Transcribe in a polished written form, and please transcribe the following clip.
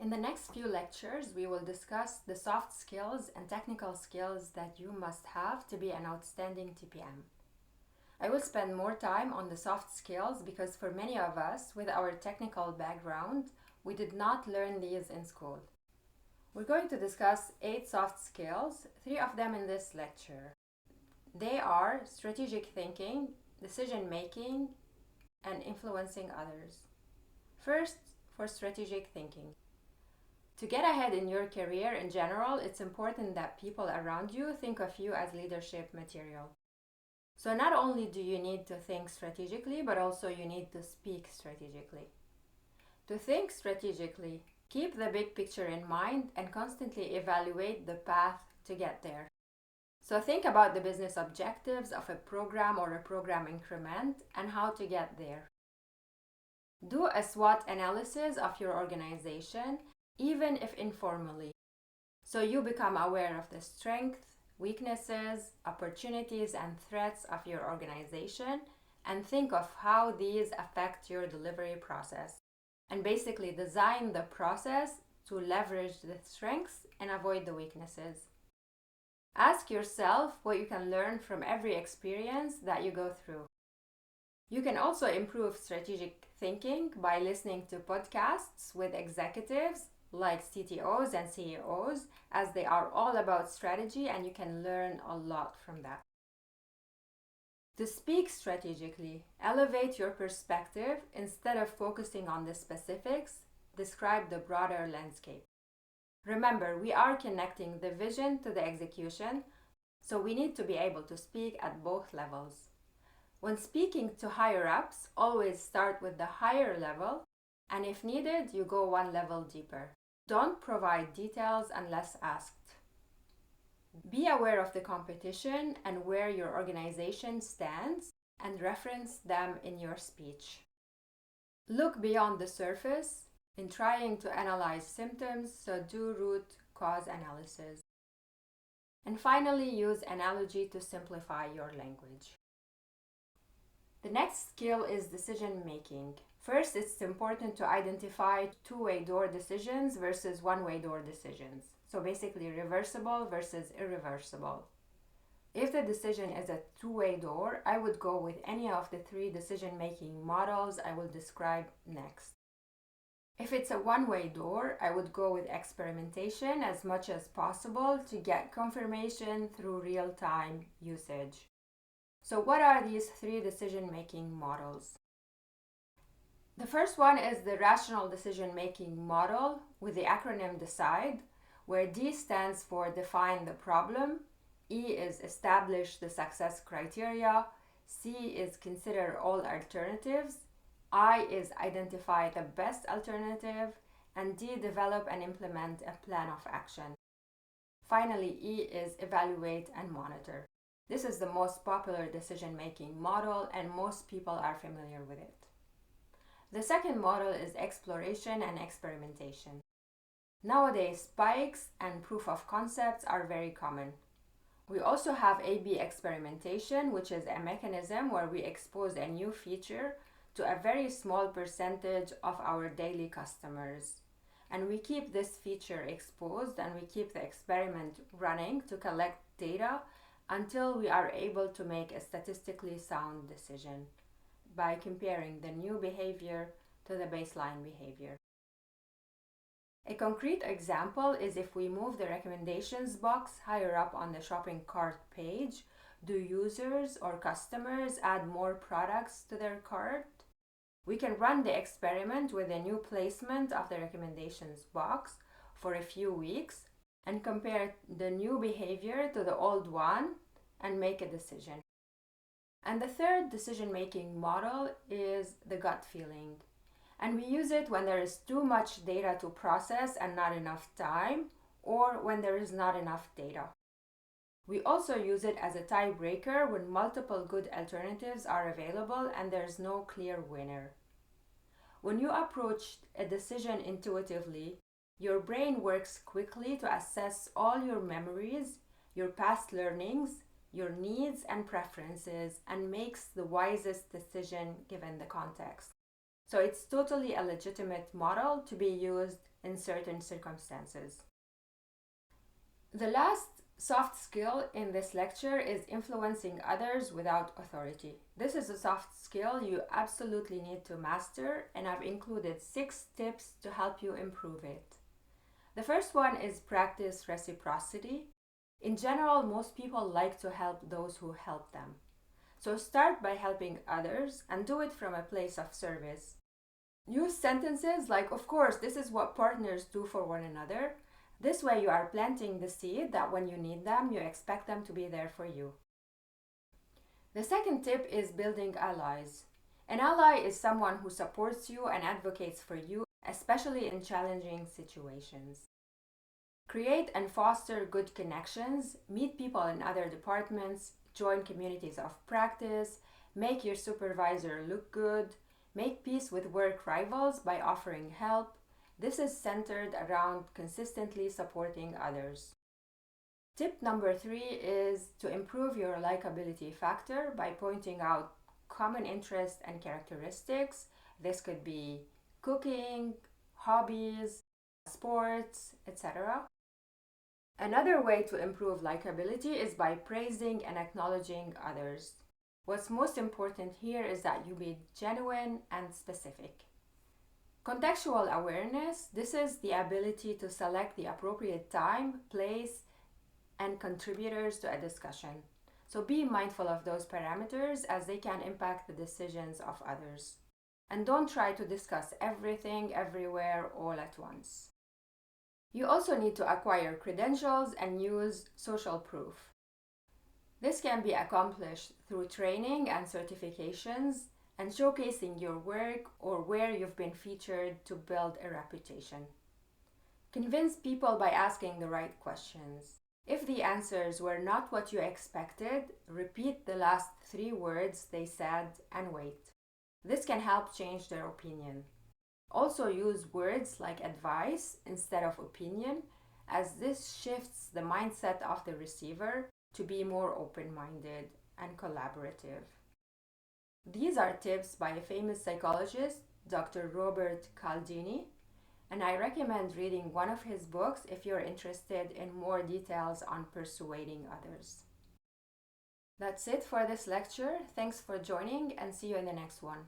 In the next few lectures, we will discuss the soft skills and technical skills that you must have to be an outstanding TPM. I will spend more time on the soft skills because for many of us with our technical background, we did not learn these in school. We're going to discuss 8 soft skills, 3 of them in this lecture. They are strategic thinking, decision making, and influencing others. First, for strategic thinking. To get ahead in your career in general, it's important that people around you think of you as leadership material. So not only do you need to think strategically, but also you need to speak strategically. To think strategically, keep the big picture in mind and constantly evaluate the path to get there. So think about the business objectives of a program or a program increment and how to get there. Do a SWOT analysis of your organization, even if informally, so you become aware of the strengths, weaknesses, opportunities, and threats of your organization, and think of how these affect your delivery process. And basically design the process to leverage the strengths and avoid the weaknesses. Ask yourself what you can learn from every experience that you go through. You can also improve strategic thinking by listening to podcasts with executives like CTOs and CEOs, as they are all about strategy and you can learn a lot from that. To speak strategically, elevate your perspective instead of focusing on the specifics, describe the broader landscape. Remember, we are connecting the vision to the execution, so we need to be able to speak at both levels. When speaking to higher-ups, always start with the higher level, and if needed, you go one level deeper. Don't provide details unless asked. Be aware of the competition and where your organization stands and reference them in your speech. Look beyond the surface in trying to analyze symptoms, so do root cause analysis. And finally, use analogy to simplify your language. The next skill is decision making. First, it's important to identify two-way door decisions versus one-way door decisions. So basically reversible versus irreversible. If the decision is a two-way door, I would go with any of the 3 decision-making models I will describe next. If it's a one-way door, I would go with experimentation as much as possible to get confirmation through real-time usage. So what are these 3 decision-making models? The first one is the rational decision-making model with the acronym DECIDE, where D stands for define the problem, E is establish the success criteria, C is consider all alternatives, I is identify the best alternative, and D develop and implement a plan of action. Finally, E is evaluate and monitor. This is the most popular decision-making model and most people are familiar with it. The second model is exploration and experimentation. Nowadays, spikes and proof of concepts are very common. We also have A/B experimentation, which is a mechanism where we expose a new feature to a very small percentage of our daily customers. And we keep this feature exposed and we keep the experiment running to collect data until we are able to make a statistically sound decision by comparing the new behavior to the baseline behavior. A concrete example is if we move the recommendations box higher up on the shopping cart page, do users or customers add more products to their cart? We can run the experiment with a new placement of the recommendations box for a few weeks and compare the new behavior to the old one and make a decision. And the third decision-making model is the gut feeling. And we use it when there is too much data to process and not enough time, or when there is not enough data. We also use it as a tiebreaker when multiple good alternatives are available and there's no clear winner. When you approach a decision intuitively, your brain works quickly to assess all your memories, your past learnings, your needs and preferences, and makes the wisest decision given the context. So it's totally a legitimate model to be used in certain circumstances. The last soft skill in this lecture is influencing others without authority. This is a soft skill you absolutely need to master, and I've included 6 tips to help you improve it. The first one is practice reciprocity. In general, most people like to help those who help them. So start by helping others and do it from a place of service. Use sentences like, "Of course, this is what partners do for one another." This way you are planting the seed that when you need them, you expect them to be there for you. The second tip is building allies. An ally is someone who supports you and advocates for you, especially in challenging situations. Create and foster good connections, meet people in other departments, join communities of practice, make your supervisor look good, make peace with work rivals by offering help. This is centered around consistently supporting others. Tip number 3 is to improve your likability factor by pointing out common interests and characteristics. This could be cooking, hobbies, sports, etc. Another way to improve likability is by praising and acknowledging others. What's most important here is that you be genuine and specific. Contextual awareness, this is the ability to select the appropriate time, place, and contributors to a discussion. So be mindful of those parameters as they can impact the decisions of others. And don't try to discuss everything, everywhere, all at once. You also need to acquire credentials and use social proof. This can be accomplished through training and certifications and showcasing your work or where you've been featured to build a reputation. Convince people by asking the right questions. If the answers were not what you expected, repeat the last 3 words they said and wait. This can help change their opinion. Also use words like advice instead of opinion, as this shifts the mindset of the receiver to be more open-minded and collaborative. These are tips by a famous psychologist, Dr. Robert Cialdini, and I recommend reading one of his books if you're interested in more details on persuading others. That's it for this lecture. Thanks for joining and see you in the next one.